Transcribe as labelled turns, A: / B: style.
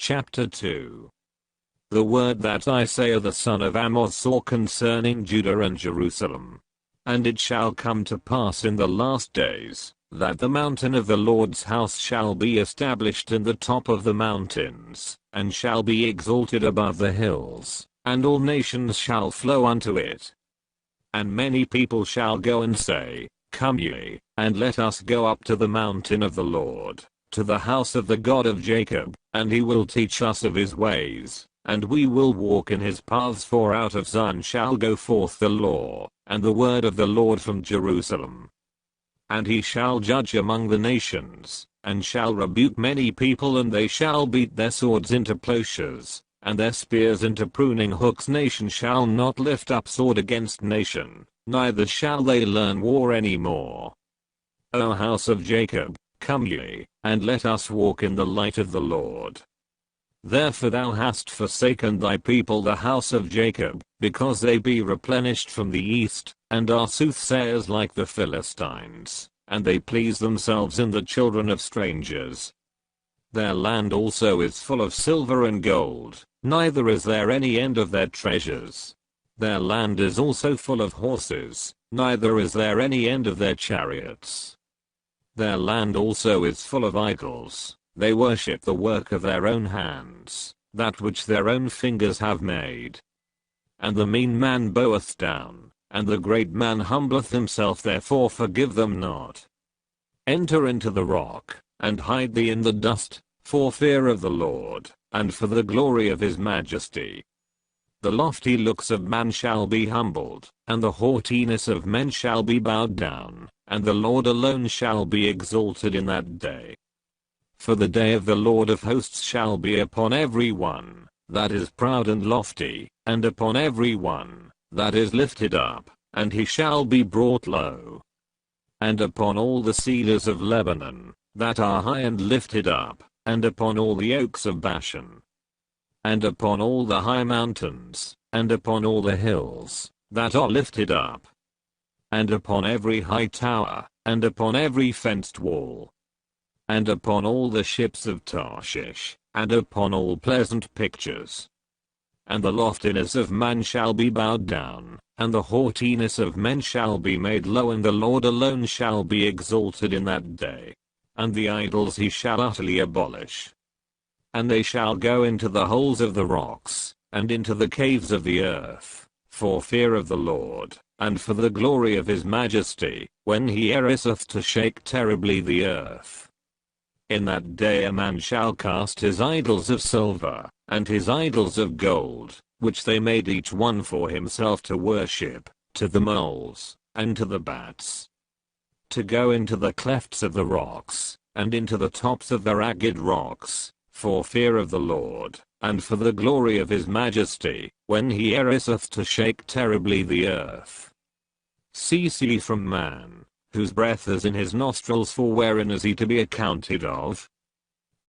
A: Chapter 2. The word that Isaiah the son of Amoz saw concerning Judah and Jerusalem. And it shall come to pass in the last days, that the mountain of the Lord's house shall be established in the top of the mountains, and shall be exalted above the hills, and all nations shall flow unto it. And many people shall go and say, Come ye, and let us go up to the mountain of the Lord, to the house of the God of Jacob, and he will teach us of his ways, and we will walk in his paths. For out of Zion shall go forth the law, and the word of the Lord from Jerusalem. And he shall judge among the nations, and shall rebuke many people, and they shall beat their swords into plowshares, and their spears into pruning hooks. Nation shall not lift up sword against nation, neither shall they learn war any more. O house of Jacob, come ye, and let us walk in the light of the Lord. Therefore thou hast forsaken thy people the house of Jacob, because they be replenished from the east, and are soothsayers like the Philistines, and they please themselves in the children of strangers. Their land also is full of silver and gold, neither is there any end of their treasures. Their land is also full of horses, neither is there any end of their chariots. Their land also is full of idols. They worship the work of their own hands, that which their own fingers have made. And the mean man boweth down, and the great man humbleth himself. Therefore forgive them not. Enter into the rock, and hide thee in the dust, for fear of the Lord, and for the glory of his majesty. The lofty looks of man shall be humbled, and the haughtiness of men shall be bowed down, and the Lord alone shall be exalted in that day. For the day of the Lord of hosts shall be upon every one that is proud and lofty, and upon every one that is lifted up, and he shall be brought low. And upon all the cedars of Lebanon, that are high and lifted up, and upon all the oaks of Bashan, and upon all the high mountains, and upon all the hills that are lifted up, and upon every high tower, and upon every fenced wall, and upon all the ships of Tarshish, and upon all pleasant pictures. And the loftiness of man shall be bowed down, and the haughtiness of men shall be made low, and the Lord alone shall be exalted in that day. And the idols he shall utterly abolish. And they shall go into the holes of the rocks, and into the caves of the earth, for fear of the Lord, and for the glory of his majesty, when he ariseth to shake terribly the earth. In that day a man shall cast his idols of silver, and his idols of gold, which they made each one for himself to worship, to the moles, and to the bats. To go into the clefts of the rocks, and into the tops of the ragged rocks, for fear of the Lord, and for the glory of his majesty, when he ariseth to shake terribly the earth. Cease ye from man, whose breath is in his nostrils, for wherein is he to be accounted of?